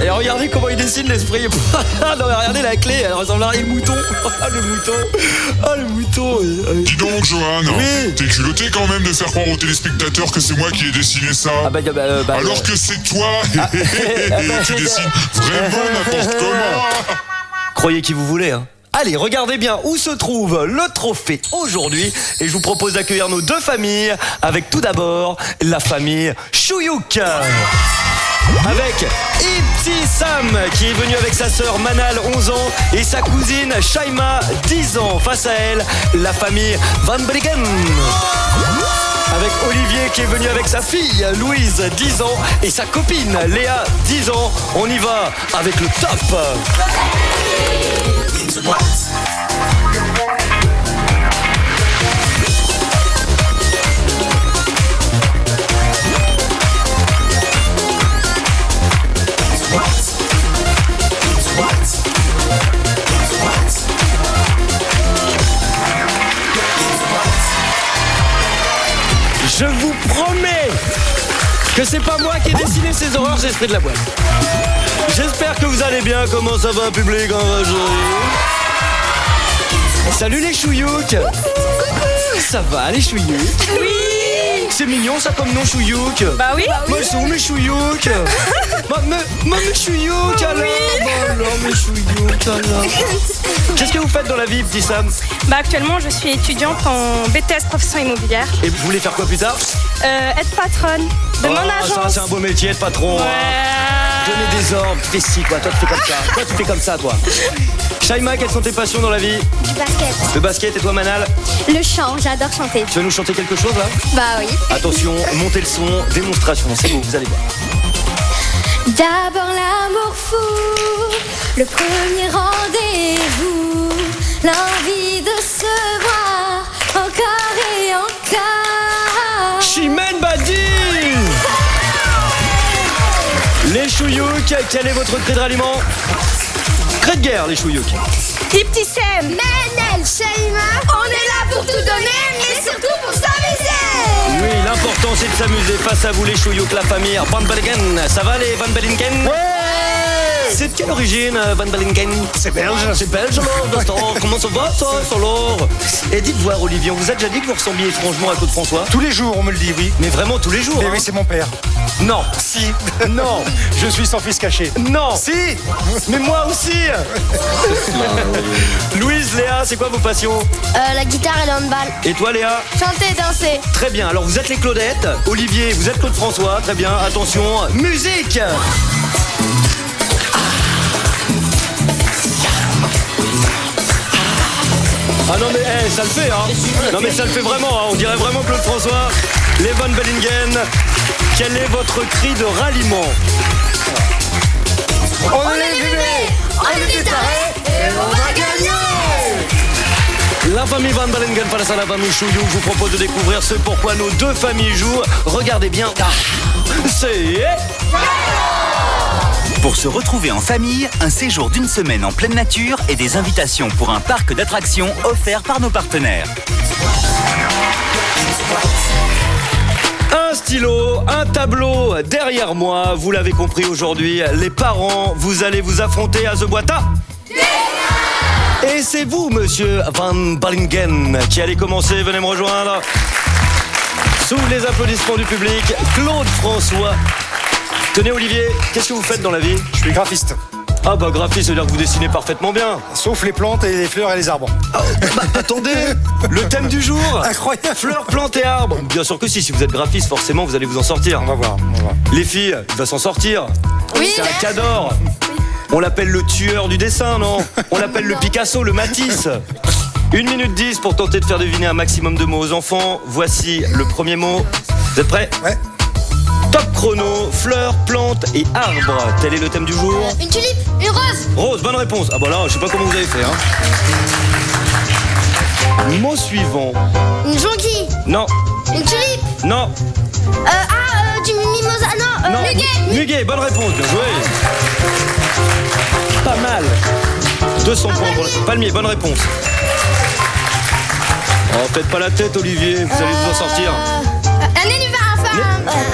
Et regardez comment il dessine l'esprit. Non mais regardez la clé, elle ressemble à le mouton. Le mouton. Le mouton. Dis donc, Johan, oui. T'es culotté quand même de faire croire aux téléspectateurs que c'est moi qui ai dessiné ça. Alors que c'est toi. Tu dessines vraiment n'importe comment. Croyez qui vous voulez, hein. Allez, regardez bien où se trouve le trophée aujourd'hui. Et je vous propose d'accueillir nos deux familles. Avec tout d'abord la famille Chouyouk. Avec Ibtissam qui est venu avec sa sœur Manal 11 ans et sa cousine Shaima 10 ans. Face à elle, la famille Van Briggen. Avec Olivier qui est venu avec sa fille Louise 10 ans et sa copine Léa 10 ans. On y va avec le top. Je vous promets que c'est pas moi qui ai dessiné ces horreurs, c'est l'esprit de la boîte. J'espère que vous allez bien. Comment ça va, public? Salut les chouillouks. Ça va les chouillouks? Oui. C'est mignon ça comme nom chouillouk. Bah oui. Moi ils sont mes chouillouks. Mes chouillouks alors. Mes chouillouks alors. Qu'est-ce que vous faites dans la vie, petit Sam? Bah actuellement je suis étudiante en BTS profession immobilière. Et vous voulez faire quoi plus tard? Être patronne de mon agence. Ça c'est un beau métier, être patron. Ouais. Donner des ordres, tu fais ci quoi, toi tu fais comme ça. Toi tu fais comme ça toi. Shaima, quelles sont tes passions dans la vie? Du basket. Le basket et toi Manal? Le chant, j'adore chanter. Tu vas nous chanter quelque chose là? Bah oui. Attention, montez le son, démonstration, c'est beau, vous allez voir. D'abord l'amour fou, le premier rendez-vous, l'envie de se voir encore et encore. Chimène Badi. Les chouillouks, quel est votre cri de ralliement? Cri de guerre les chouillouks. Ibtissam, Manal, Shaima, on est là pour tout donner, mais surtout pour s'amuser. Oui, l'important c'est de s'amuser face à vous les chouillouks, la famille Van Bellingen. Ça va les Van Bellingen? Ouais. C'est de quelle origine Van Bellingen? C'est belge. C'est belge alors, Gaston. Comment ça va toi, alors? Et dites voir Olivier, on vous a déjà dit que vous ressembliez étrangement à Claude François? Tous les jours, on me le dit, oui. Mais vraiment tous les jours? Mais oui, c'est mon père. Non. Si. Non. Je suis son fils caché. Non. Si. Mais moi aussi. Louise, Léa, c'est quoi vos passions? La guitare et le handball. Et toi Léa? Chanter, danser. Très bien, alors vous êtes les Claudettes. Olivier, vous êtes Claude François. Très bien, attention, musique. Ah non mais ça le fait hein. Non mais ça le fait vraiment hein. On dirait vraiment Claude François. Les Van Bellingen. Quel est votre cri de ralliement? On est les bébés, on est des tarés et on va gagner. La famille Van Bellingen face à la famille Chouillouk. Je vous propose de découvrir ce pourquoi nos deux familles jouent. Regardez bien. C'est... Pour se retrouver en famille, un séjour d'une semaine en pleine nature et des invitations pour un parc d'attractions offert par nos partenaires. Un stylo, un tableau derrière moi. Vous l'avez compris aujourd'hui, les parents, vous allez vous affronter à The Boita. Et c'est vous, monsieur Van Bellingen, qui allez commencer. Venez me rejoindre. Sous les applaudissements du public, Claude François. Tenez Olivier, qu'est-ce que vous faites dans la vie? Je suis graphiste. Ah bah graphiste, ça veut dire que vous dessinez parfaitement bien. Sauf les plantes et les fleurs et les arbres. Ah, bah attendez, le thème du jour. Incroyable. Fleurs, plantes et arbres. Bien sûr que si vous êtes graphiste, forcément vous allez vous en sortir. On va voir. Les filles, il va s'en sortir. Oui. C'est un cador. On l'appelle le tueur du dessin, non? On l'appelle le Picasso, le Matisse. 1 minute 10 pour tenter de faire deviner un maximum de mots aux enfants. Voici le premier mot. Vous êtes prêts? Ouais. Top chrono, fleurs, plantes et arbres. Tel est le thème du jour. Une tulipe, une rose. Rose, bonne réponse. Ah bah là, je sais pas comment vous avez fait. Hein. Mot suivant. Une jonquille. Non, Une tulipe. non, Du mimosa. Non, non. muguet. Muguet, bonne réponse, bien joué. Pas mal. 200 points pour le... Palmier, bonne réponse. Oh, faites pas la tête, Olivier, vous allez vous en sortir. Un nénuphar, enfin.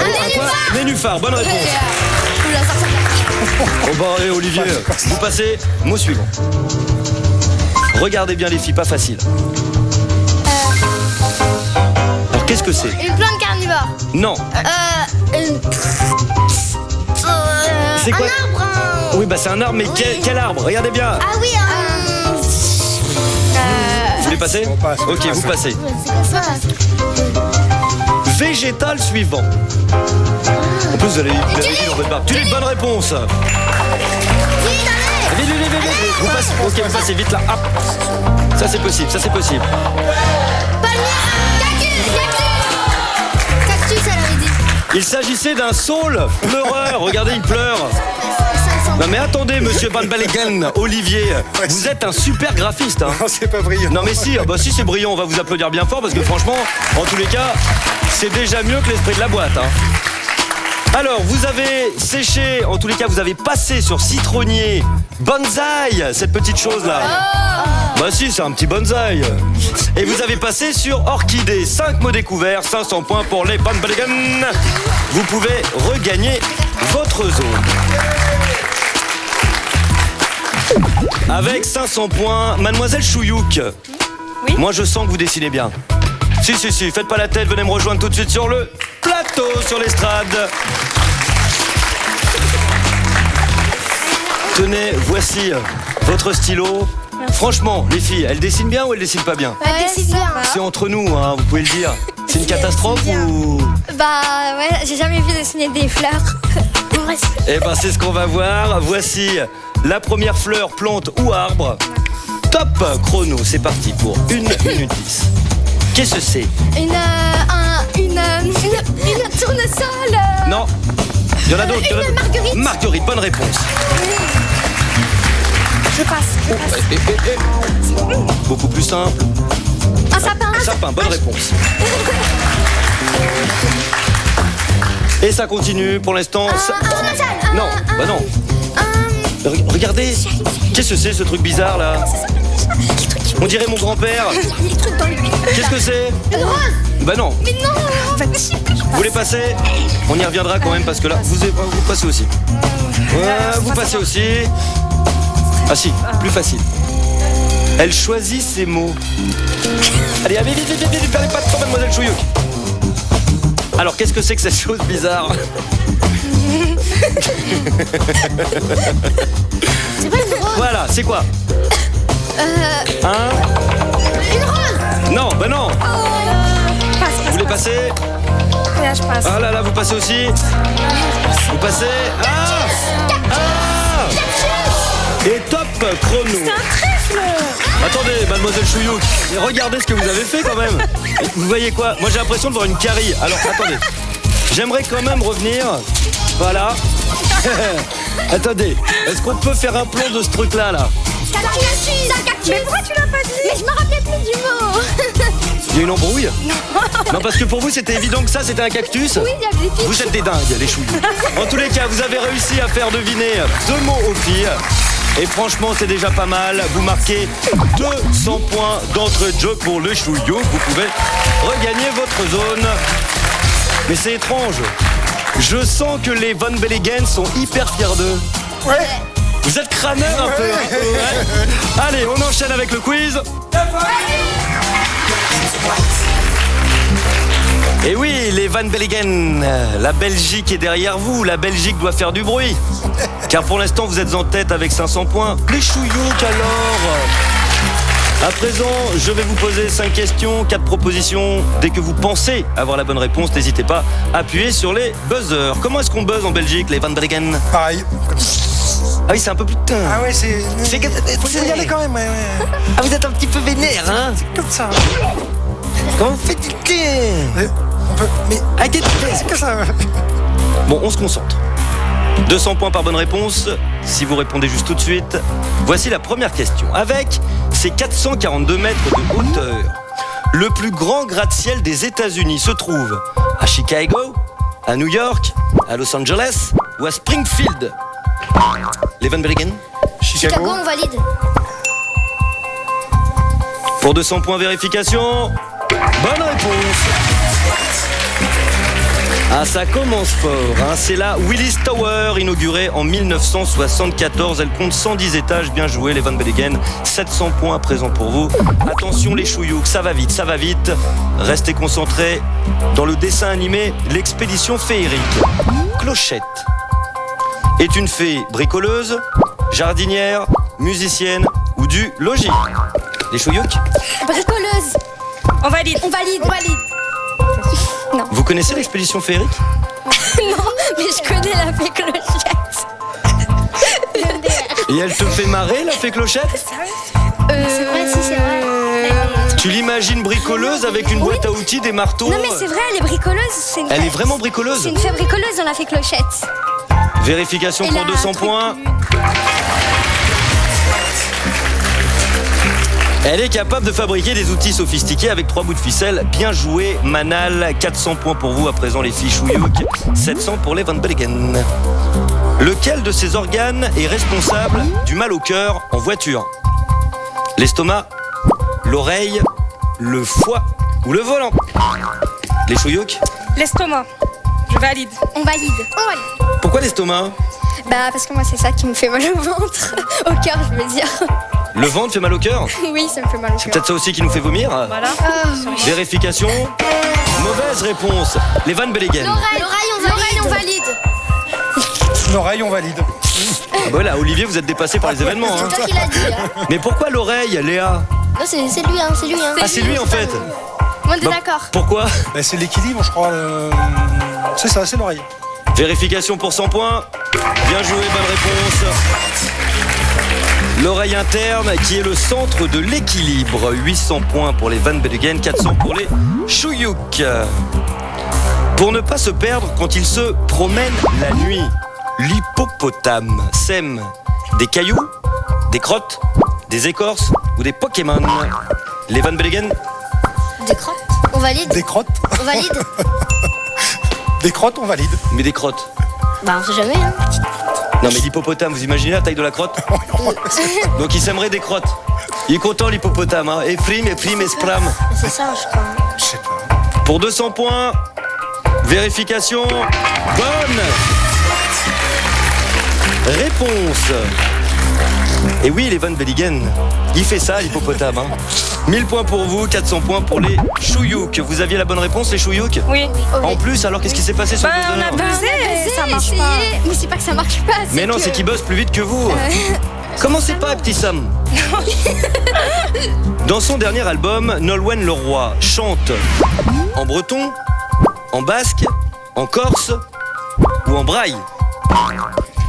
Un nénuphar. Nénuphar, bonne réponse. là, ça. Oh bah allez Olivier, vous passez mot suivant. Regardez bien les filles, pas facile. Alors qu'est-ce que c'est? Une plante carnivore. Non. C'est quoi? Un arbre. Oui bah c'est un arbre, mais quel arbre? Regardez bien. Ah oui, Vous voulez passer? On passe, on Ok, passe. vous passez. c'est quoi ça? Végétal suivant. En plus vous allez dans votre barbe. Tulipe, bonne réponse. Vite. Vous passez, ok, vous passez vite là. Hop. Ça c'est possible, ça c'est possible. Cactus, elle avait dit. Il s'agissait d'un saule pleureur. Regardez, il pleure. Non mais attendez, monsieur Van Bellegen, Olivier, vous êtes un super graphiste. Hein. Non, c'est pas brillant. Non mais si, bah si c'est brillant, on va vous applaudir bien fort parce que franchement, en tous les cas, c'est déjà mieux que l'esprit de la boîte. Hein. Alors, vous avez séché, en tous les cas, vous avez passé sur citronnier, bonsaï, cette petite chose-là. Bah si, c'est un petit bonsaï. Et vous avez passé sur orchidée, 5 mots découverts, 500 points pour les Van Bellegen. Vous pouvez regagner votre zone. Avec 500 points, Mademoiselle Chouyouk. Oui. Moi, je sens que vous dessinez bien. Si, faites pas la tête, venez me rejoindre tout de suite sur le plateau, sur l'estrade. Tenez, voici votre stylo. Merci. Franchement, les filles, elles dessinent bien ou elles dessinent pas bien? Ouais, c'est bien. C'est entre nous, hein, vous pouvez le dire. C'est une catastrophe bien. ou... Bah ouais, j'ai jamais vu dessiner des fleurs. Eh ben, c'est ce qu'on va voir. Voici la première fleur, plante ou arbre. Top chrono, c'est parti pour 1 minute 10. Qu'est-ce que c'est? Une tournesol. Non. Il y en a d'autres. Une marguerite. Marguerite, bonne réponse. Je passe. Beaucoup plus simple. Un sapin. Sapin, bonne réponse. Et ça continue pour l'instant. Non, bah non. Regardez. Qu'est-ce que c'est ce truc bizarre là? On dirait mon grand-père. Qu'est-ce que c'est? Une rose. Bah non. Mais non. Vous voulez passer? On y reviendra quand même parce que là, vous passez aussi. Vous passez aussi. Ah si, plus facile. Elle choisit ses mots. Allez, vite, perdez pas de temps, Mademoiselle Chouyouk. Alors, qu'est-ce que c'est que cette chose bizarre? C'est pas une rose. Voilà, c'est quoi? Hein? Une rose. Non, bah non. Vous voulez passer? Là, je passe. Ah là là, vous passez aussi. Vous passez. Et top chrono. C'est un trèfle. Attendez, Mademoiselle Chouyouk, et regardez ce que vous avez fait quand même. Vous voyez quoi? Moi j'ai l'impression de voir une carie. Alors attendez, j'aimerais quand même revenir. Voilà. Attendez, est-ce qu'on peut faire un plan de ce truc-là là? Cactus. Mais pourquoi tu l'as pas dit? Mais je me rappelais plus du mot. Il y a une embrouille? Non, parce que pour vous c'était évident que ça c'était un cactus. Oui, il y avait des pics. Vous êtes des dingues, les chouilles. En tous les cas, vous avez réussi à faire deviner 2 mots aux filles. Et franchement, c'est déjà pas mal. Vous marquez 200 points d'entrée de jeu pour le chouillou. Vous pouvez regagner votre zone. Mais c'est étrange. Je sens que les Van Bellegen sont hyper fiers d'eux. Ouais. Vous êtes crâneurs un peu. Hein? Ouais. Allez, on enchaîne avec le quiz. Et oui, les Van Bellegen, la Belgique est derrière vous. La Belgique doit faire du bruit. Car pour l'instant, vous êtes en tête avec 500 points. Les chouillouks alors. À présent, je vais vous poser 5 questions, 4 propositions. Dès que vous pensez avoir la bonne réponse, n'hésitez pas à appuyer sur les buzzers. Comment est-ce qu'on buzz en Belgique, les Van Bellegen? Pareil. Ah oui, c'est un peu plus tard. Ah ouais, c'est. Faut Faut y aller quand même, ouais. Ah, vous êtes un petit peu vénère, hein? Comme ça. Comment vous faites du thé? On peut. Mais. Arrêtez de faire. C'est que ça. Bon, on se concentre. 200 points par bonne réponse. Si vous répondez juste tout de suite, voici la première question. Avec ses 442 mètres de hauteur, le plus grand gratte-ciel des États-Unis se trouve à Chicago, à New York, à Los Angeles ou à Springfield? Les Van Bellegen? Chicago, on valide. Pour 200 points vérification, bonne réponse. Ah, ça commence fort, hein. C'est la Willis Tower, inaugurée en 1974. Elle compte 110 étages. Bien joué, les Van Belleghem. 700 points à présent pour vous. Attention, les Chouyouk, ça va vite, ça va vite. Restez concentrés dans le dessin animé L'expédition féerique. Clochette est une fée bricoleuse, jardinière, musicienne ou du logis. Les Chouyouk? Bricoleuse. On valide. On valide. On valide. Vous connaissez l'expédition féerique? Non, mais je connais la fée Clochette. Et elle te fait marrer, la fée Clochette? C'est vrai, si, c'est vrai. Tu l'imagines bricoleuse avec une boîte à outils, des marteaux? Non, mais c'est vrai, elle est bricoleuse. Elle est vraiment bricoleuse? C'est une fée bricoleuse dans la fée Clochette. Vérification Et pour là, 200 points. Elle est capable de fabriquer des outils sophistiqués avec 3 bouts de ficelle. Bien joué, Manal. 400 points pour vous. À présent, les filles Chouyouk. 700 pour les Van Belleghem. Lequel de ces organes est responsable du mal au cœur en voiture? L'estomac, l'oreille, le foie ou le volant? Les Chouyouk? L'estomac. Je valide. On valide. On valide. Pourquoi l'estomac? Bah, parce que moi, c'est ça qui me fait mal au ventre. Au cœur, je veux dire. Le ventre fait mal au cœur? Oui, ça me fait mal au C'est cœur. peut-être ça aussi qui nous fait vomir? Voilà. Vérification. Mauvaise réponse. Les Van Belleghem. L'oreille, on valide. L'oreille, on valide. Ah bah voilà, Olivier, vous êtes dépassé par les événements. Hein. C'est toi qui l'as dit. Hein. Mais pourquoi l'oreille, Léa? Non, c'est lui, hein. C'est lui, hein. Ah, c'est lui en fait. On est Bah, d'accord. Pourquoi? Bah, c'est l'équilibre, je crois. C'est ça, c'est l'oreille. Vérification pour 100 points. Bien joué, bonne réponse. L'oreille interne qui est le centre de l'équilibre. 800 points pour les Van Belleghem, 400 pour les Chouyouk. Pour ne pas se perdre quand il se promène la nuit, l'hippopotame sème des cailloux, des crottes, des écorces ou des Pokémon. Les Van Belleghem? Des crottes. On valide. Des crottes. On valide. Des crottes, on valide. Mais des crottes. Bah, on sait jamais, hein. Non mais l'hippopotame, vous imaginez la taille de la crotte? Donc il sèmerait des crottes. Il est content l'hippopotame, hein. Ephrim, Espram. C'est ça, je crois. Je sais pas. Pour 200 points, vérification, bonne réponse. Et oui, les Van Belleghem, il fait ça l'hippopotame, hein. 1000 points pour vous, 400 points pour les Chouyouk. Vous aviez la bonne réponse, les Chouyouk? Oui. En plus, alors qu'est-ce qui s'est passé sur Bah, le on a donneur? buzzé, ça marche essayé. pas. Mais c'est pas que ça marche pas. Mais non, c'est qu'il buzz plus vite que vous. Commencez pas, petit Sam. Dans son dernier album, Nolwenn Leroy chante en breton, en basque, en corse ou en braille.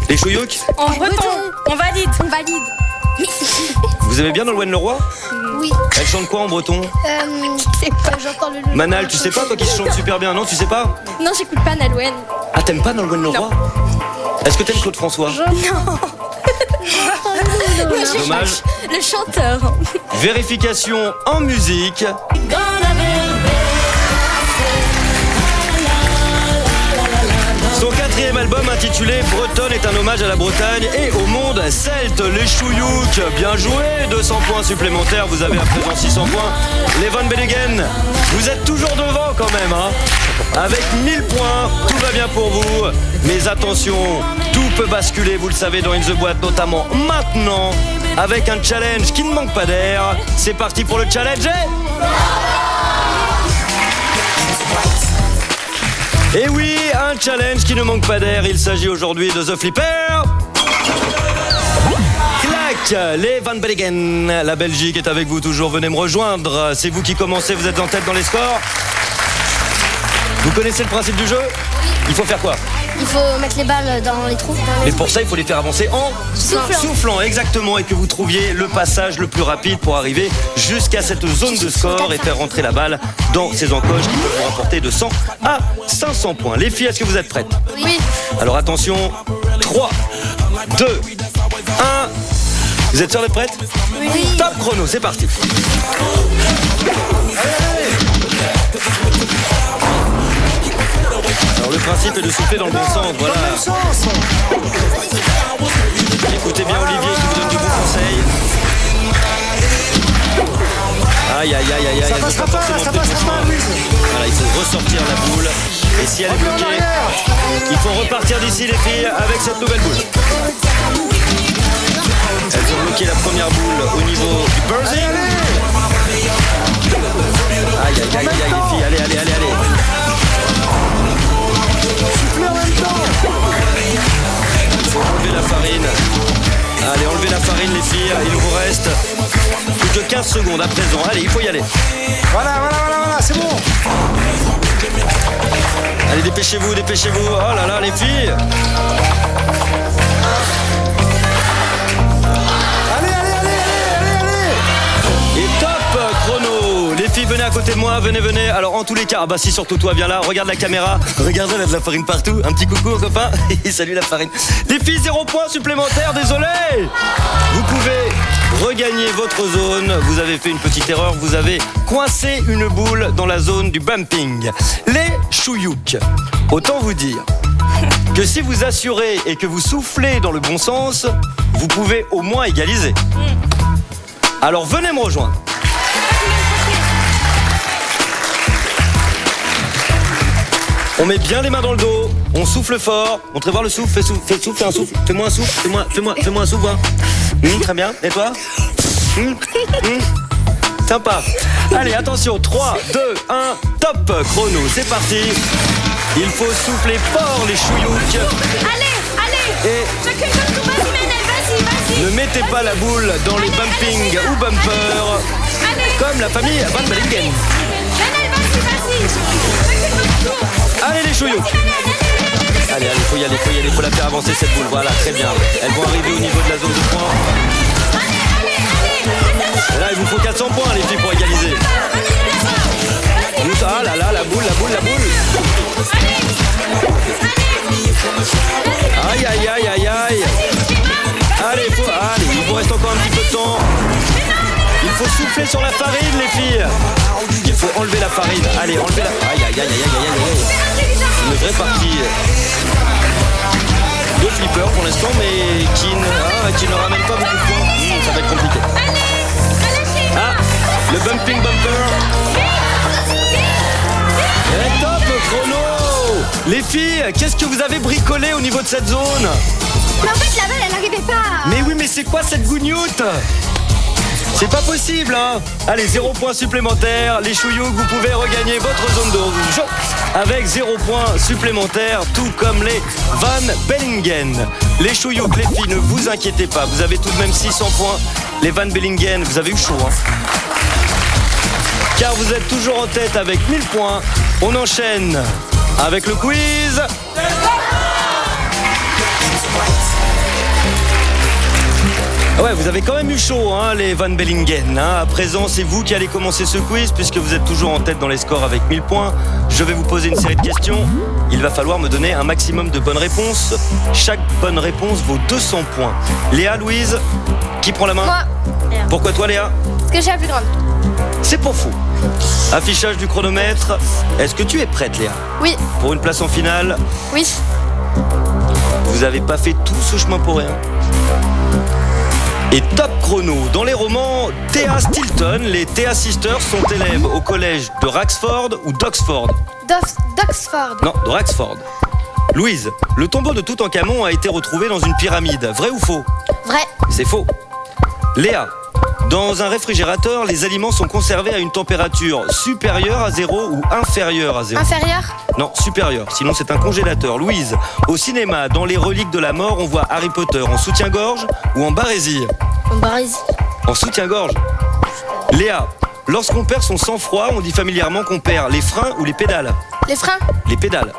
Les Chouyouk, En breton. On valide. On valide. vous aimez bien Nolwenn Leroy? Oui. Elle chante quoi en breton? C'est pas, j'entends le. Manal, tu sais pas, toi qui chante super bien, non? Tu sais pas? Non, j'écoute pas Nolwenn. Ah, t'aimes pas Nolwenn Leroy? Est-ce que t'aimes Claude François? Dommage. Le chanteur. Vérification en musique. Son 4e album intitulé Bretonne est un hommage à la Bretagne et au monde celte. Les Chouyouk, bien joué, 200 points supplémentaires, vous avez à présent 600 points. Les Van Belleghem, vous êtes toujours devant quand même, hein. Avec 1000 points, tout va bien pour vous. Mais attention, tout peut basculer, vous le savez, dans In The Boîte, notamment maintenant, avec un challenge qui ne manque pas d'air. C'est parti pour le challenge. Et oui, un challenge qui ne manque pas d'air. Il s'agit aujourd'hui de The Flipper. Clac, les Van Belleghem. La Belgique est avec vous toujours. Venez me rejoindre. C'est vous qui commencez, vous êtes en tête dans les scores. Vous connaissez le principe du jeu? Il faut faire quoi? Il faut mettre les balles dans les trous. Et pour ça, il faut les faire avancer en soufflant, exactement, et que vous trouviez le passage le plus rapide pour arriver jusqu'à cette zone de score et faire rentrer la balle dans ces encoches qui peuvent vous rapporter de 100 à 500 points. Les filles, est-ce que vous êtes prêtes? Oui. Alors attention, 3, 2, 1. Vous êtes sûres d'être prêtes? Oui. Top chrono, c'est parti. Alors le principe est de souffler dans le bon sens, voilà. Écoutez bien Olivier qui vous donne du bon conseil. Aïe aïe aïe aïe aïe. Ça passera pas, ça passera pas, Louise. Voilà, il faut ressortir la boule. Et si elle est bloquée, il faut repartir d'ici les filles avec cette nouvelle boule. Elles ont bloqué la première boule au niveau du buzzing. Aïe aïe aïe aïe les filles, allez. Soufflez en même temps. Il faut enlever la farine. Allez, enlevez la farine les filles, il vous reste plus que 15 secondes à présent. Allez, il faut y aller. Voilà, c'est bon. Allez, dépêchez-vous. Oh là là, les filles. Allez. Et top chrono. Les filles, venez à côté de moi, venez. Alors en tous les cas, si surtout toi, viens là, regarde la caméra. Regarde, elle a de la farine partout. Un petit coucou aux copains. Salut la farine. Les filles, 0 point supplémentaire, désolé. Vous pouvez regagner votre zone. Vous avez fait une petite erreur, vous avez coincé une boule dans la zone du bumping. Les chouyouk. Autant vous dire que si vous assurez et que vous soufflez dans le bon sens, vous pouvez au moins égaliser. Alors venez me rejoindre. On met bien les mains dans le dos, on souffle fort. On te voir le souffle, fais un souffle. Fais-moi un souffle, fais-moi un souffle. Hein. Très bien, et toi Sympa. Allez, attention, 3, 2, 1, top chrono, c'est parti. Il faut souffler fort les chouyouk. Allez. Et Chacune votre tour, vas-y. ne mettez pas la boule dans les bumping ou bumpers comme la famille Van Bellingen. Lionel, vas-y. Chacune votre tour. Allez les chouyouk. Allez, faut y aller, faut la faire avancer cette boule. Voilà, très bien. Elles vont arriver au niveau de la zone de points. Et là, il vous faut 400 points les filles pour égaliser. Ah là là, la boule. Aïe. Allez, il vous reste encore un petit peu de temps. Il faut souffler sur la farine les filles. Il faut enlever la farine. Allez, enlevez la... Aïe. Une vraie partie de flipper pour l'instant, mais qui ne ramène pas beaucoup de points. Ça va être compliqué. Le bumping bumper. Et top chrono. Les filles, qu'est-ce que vous avez bricolé au niveau de cette zone? Mais en fait, la balle, elle n'arrivait pas. Mais oui, mais c'est quoi cette gougnoute? C'est pas possible, hein. Allez, 0 point supplémentaire. Les chouyouk, vous pouvez regagner votre zone de jeu avec 0 point supplémentaire, tout comme les Van Bellingen. Les chouyouk, les filles, ne vous inquiétez pas. Vous avez tout de même 600 points. Les Van Bellingen, vous avez eu chaud, hein. Car vous êtes toujours en tête avec 1000 points. On enchaîne avec le quiz. Ouais, vous avez quand même eu chaud, hein, les Van Bellingen. À présent, c'est vous qui allez commencer ce quiz, puisque vous êtes toujours en tête dans les scores avec 1000 points. Je vais vous poser une série de questions. Il va falloir me donner un maximum de bonnes réponses. Chaque bonne réponse vaut 200 points. Léa, Louise, qui prend la main? Moi. Pourquoi toi, Léa? Parce que j'ai la plus grande. C'est pas faux. Affichage du chronomètre. Est-ce que tu es prête, Léa? Oui. Pour une place en finale? Oui. Vous avez pas fait tout ce chemin pour rien. Et top chrono, dans les romans Thea Stilton, les Thea Sisters sont élèves au collège de Raxford ou d'Oxford? D'Oxford. Non, de Raxford. Louise, le tombeau de Toutankhamon a été retrouvé dans une pyramide, vrai ou faux? Vrai. C'est faux. Léa, dans un réfrigérateur, les aliments sont conservés à une température supérieure à 0 ou inférieure à 0? Inférieur. Non, supérieure, sinon c'est un congélateur. Louise, au cinéma, dans les reliques de la mort, on voit Harry Potter en soutien-gorge ou en barésie? En barésie. En soutien-gorge. Léa, lorsqu'on perd son sang-froid, on dit familièrement qu'on perd les freins ou les pédales? Les freins. Les pédales.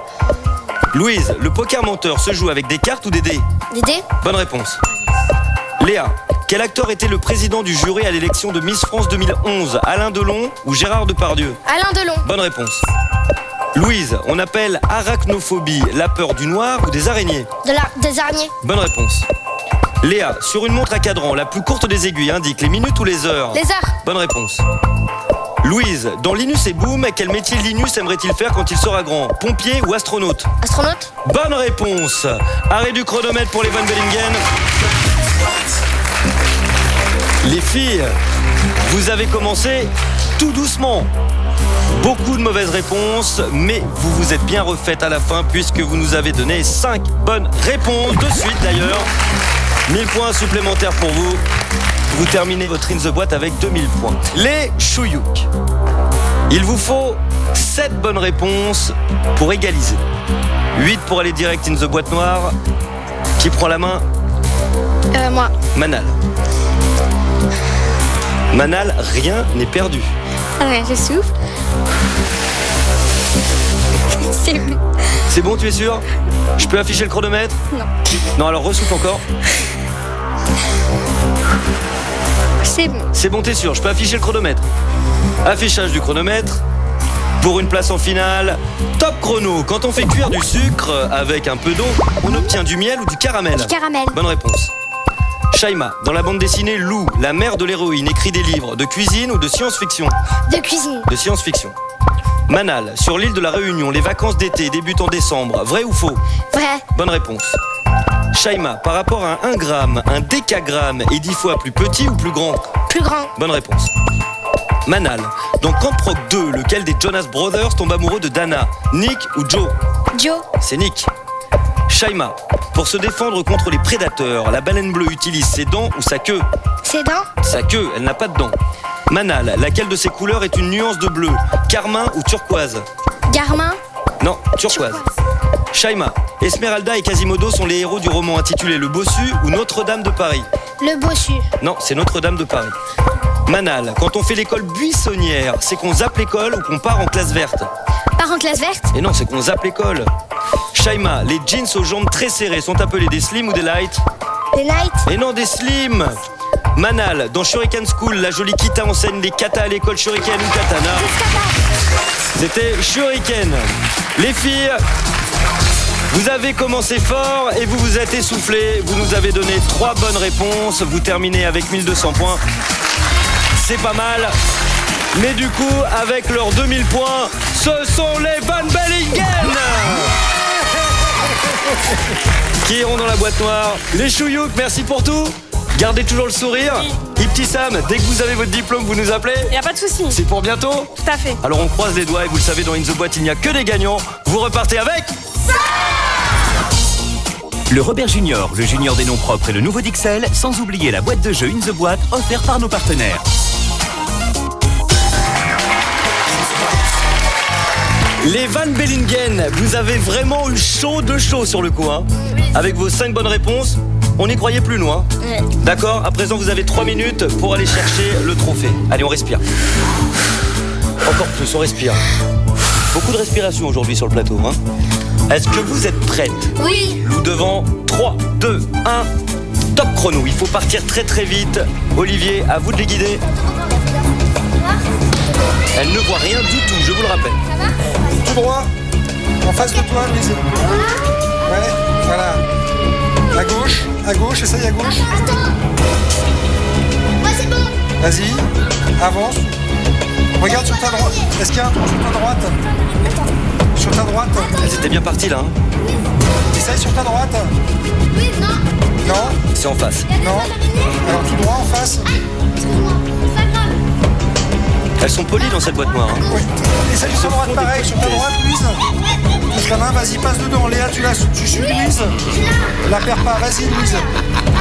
Louise, le poker menteur se joue avec des cartes ou des dés? Des dés. Bonne réponse. Léa, quel acteur était le président du jury à l'élection de Miss France 2011? Alain Delon ou Gérard Depardieu? Alain Delon. Bonne réponse. Louise, on appelle arachnophobie la peur du noir ou des araignées? Des araignées. Bonne réponse. Léa, sur une montre à cadran, la plus courte des aiguilles indique les minutes ou les heures? Les heures. Bonne réponse. Louise, dans Linus et Boom, quel métier Linus aimerait-il faire quand il sera grand? Pompier ou astronaute? Astronaute. Bonne réponse. Arrêt du chronomètre pour les Van Bellingen. Les filles, vous avez commencé tout doucement. Beaucoup de mauvaises réponses, mais vous vous êtes bien refaites à la fin puisque vous nous avez donné 5 bonnes réponses de suite d'ailleurs. 1000 points supplémentaires pour vous. Vous terminez votre In the Boîte avec 2000 points. Les Chouyouk, il vous faut 7 bonnes réponses pour égaliser. 8 pour aller direct In the Boîte Noire. Qui prend la main? Moi. Manal. Manal, rien n'est perdu. Ouais, je souffle. C'est bon. C'est bon, tu es sûr? Je peux afficher le chronomètre? Non. Non, alors ressouffle encore. C'est bon. C'est bon, t'es sûr? Je peux afficher le chronomètre. Affichage du chronomètre. Pour une place en finale, top chrono. Quand on fait cuire du sucre avec un peu d'eau, on obtient du miel ou du caramel? Du caramel. Bonne réponse. Shaima, dans la bande dessinée Lou, la mère de l'héroïne, écrit des livres de cuisine ou de science-fiction? De cuisine. De science-fiction. Manal, sur l'île de la Réunion, les vacances d'été débutent en décembre. Vrai ou faux? Vrai. Bonne réponse. Shaima, par rapport à 1 gramme, un décagramme est 10 fois plus petit ou plus grand? Plus grand. Bonne réponse. Manal, dans Camp Rock 2, lequel des Jonas Brothers tombe amoureux de Dana? Nick ou Joe? Joe. C'est Nick. Shaima, pour se défendre contre les prédateurs, la baleine bleue utilise ses dents ou sa queue? Ses dents. Sa queue, elle n'a pas de dents. Manal, laquelle de ces couleurs est une nuance de bleu? Carmin ou turquoise? Garmin. Non, turquoise. Shaima, Esmeralda et Quasimodo sont les héros du roman intitulé Le Bossu ou Notre-Dame de Paris? Le bossu. Non, c'est Notre-Dame de Paris. Manal, quand on fait l'école buissonnière, c'est qu'on zappe l'école ou qu'on part en classe verte? Part en classe verte. Et non, c'est qu'on zappe l'école. Shaima, les jeans aux jambes très serrées sont appelés des slim ou des light? Des nights. Et non, des slim. Manal, dans Shuriken School, la jolie Kita enseigne des katas à l'école Shuriken ou Katana? C'était Shuriken. Les filles, vous avez commencé fort et vous vous êtes essoufflés. Vous nous avez donné 3 bonnes réponses. Vous terminez avec 1200 points. C'est pas mal. Mais du coup, avec leurs 2000 points, ce sont les Van Bellingen qui iront dans la boîte noire. Les Chouyouk, merci pour tout. Gardez toujours le sourire. Et petit Sam, dès que vous avez votre diplôme, vous nous appelez? Y a pas de souci. C'est pour bientôt? Tout à fait. Alors on croise les doigts et vous le savez, dans In the Boîte, il n'y a que des gagnants. Vous repartez avec Le Robert Junior, le junior des noms propres et le nouveau Dixel, sans oublier la boîte de jeu In the Boîte offerte par nos partenaires. Les Van Bellingen, vous avez vraiment eu chaud de chaud sur le coup, hein. Avec vos 5 bonnes réponses, on n'y croyait plus loin. Ouais. D'accord, à présent vous avez 3 minutes pour aller chercher le trophée. Allez, on respire. Encore plus, on respire. Beaucoup de respiration aujourd'hui sur le plateau, hein. Est-ce que vous êtes prête? Oui. Nous devons 3, 2, 1, top chrono. Il faut partir très très vite. Olivier, à vous de les guider. Elle ne voit rien du tout, je vous le rappelle. Tout droit. En face de toi, Louise. Ouais, voilà. À gauche, essaye à gauche. Attends. Ouais, c'est bon. Vas-y, avance. Regarde sur ta droite. Est-ce qu'il y a un trou sur ta droite? Sur ta droite. Elles étaient bien parties là, hein. Essaye sur ta droite. Oui, non. Non, C'est en face. non. Alors tout droit en face. Excuse-moi. C'est pas grave. Elles sont polies dans cette boîte noire, hein. Oui. Essaye sur ta droite pareil. Sur ta droite, Louise. Touche la main, vas-y, passe dedans. Léa, tu suis Louise. La perds pas, vas-y, Louise.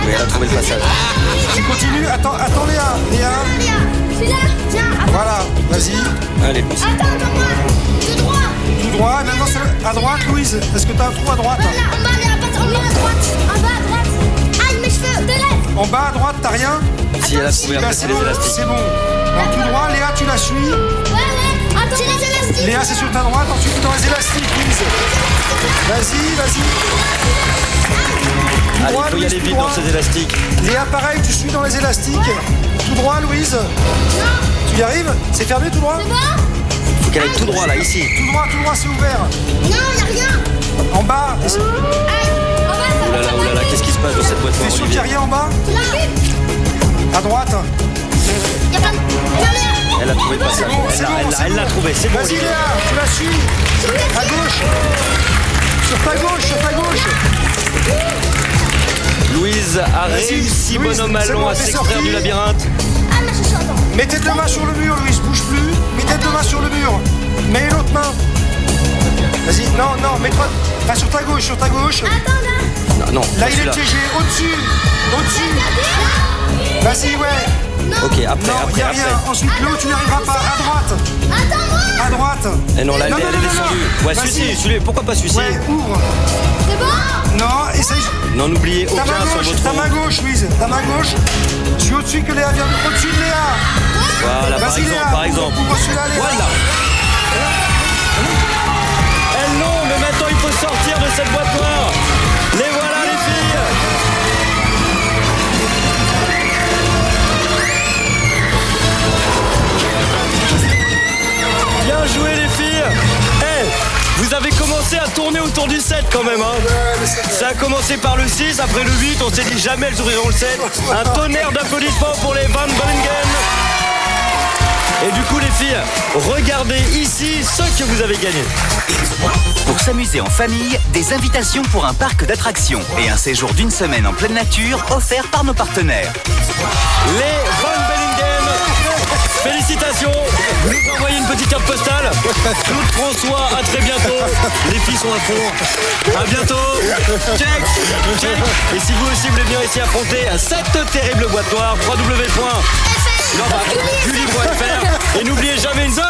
Oui, elle a trouvé le passage. Tu continues. Attends, Léa. Léa. Je suis là. Tiens. Voilà, vas-y. Allez, pousse. Attends-moi. Tout droit. Tout droit. Maintenant, c'est à droite, Louise. Est-ce que tu as un trou à droite? Là, en bas, Léa, pas en bas à droite. En bas à droite. Aïe, mes cheveux. De l'aide. En bas à droite, t'as rien? Si elle a trouvé, Bah, après c'est c'est les bon, élastiques. c'est bon. Alors tout droit, Léa, tu la suis. Ouais. Attends. C'est les élastiques. Léa, c'est sur ta droite, ensuite dans les élastiques, Louise. Vas-y. Tout Allez, droit, il faut y Louise, aller tout vite droit. dans ces élastiques. Léa, pareil, tu suis dans les élastiques. Tout droit, Louise. Tu y arrives? C'est fermé tout droit? Il faut qu'elle aille tout droit là, ici. Tout droit, c'est ouvert. Non, y a rien. En bas, Aïe. En bas, Oh là là, qu'est-ce qui se passe dans cette boîte t'es noire, sûr qu'il n'y a Olivier? rien en bas? là. À droite. Y a pas de... Elle a trouvé le passage. c'est bon, Elle l'a trouvé, c'est bon. Vas-y, Olivier. Léa, tu la suis. À gauche. Sur ta gauche. Louise a Vas-y, réussi, Louise, bonhomme c'est allon, bon, à t'es s'extraire sorti. du labyrinthe. Ah, mais je suis en bas. Mets tes 2 mains sur le mur, Louise, bouge plus. Mets tes 2 mains sur le mur. Mets l'autre main. Vas-y, non, mets-toi. Enfin, sur ta gauche. Attends, Non, là, il est piégé. Au-dessus. Vas-y, ouais. Ok, après. Y a rien. Ensuite, l'eau, tu n'y arriveras pas. À droite. Attends-moi. À droite. Et non, là, elle est descendue. Ouais, Vas-y. celui-ci. Pourquoi pas celui-ci? Ouais, ouvre. C'est bon? Non, essaye. Non, n'oubliez aucun sur votre Ta main gauche, Louise. Ta main gauche. Je suis au-dessus que Léa vient. Au-dessus de Léa. Voilà, Vas-y, Léa. par exemple. Ouvre celui-là, Léa. Voilà. Non, mais maintenant il faut sortir de cette boîte noire. Les voilà les filles. Bien joué les filles. Vous avez commencé à tourner autour du 7 quand même, hein. Ça a commencé par le 6, après le 8, on s'est dit jamais elles ouvriront le 7. Un tonnerre d'applaudissements pour les Van Bellingen. Et du coup les filles, regardez ici ce que vous avez gagné. Pour s'amuser en famille, des invitations pour un parc d'attractions et un séjour d'une semaine en pleine nature offert par nos partenaires. Les Van Bellingen, félicitations. Vous nous envoyez une petite carte postale. Claude François, à très bientôt. Les filles sont à fond. À bientôt. Check. Et si vous aussi voulez venir ici affronter cette terrible boîte noire, www.gullibre.fr. Et n'oubliez jamais une Ciao.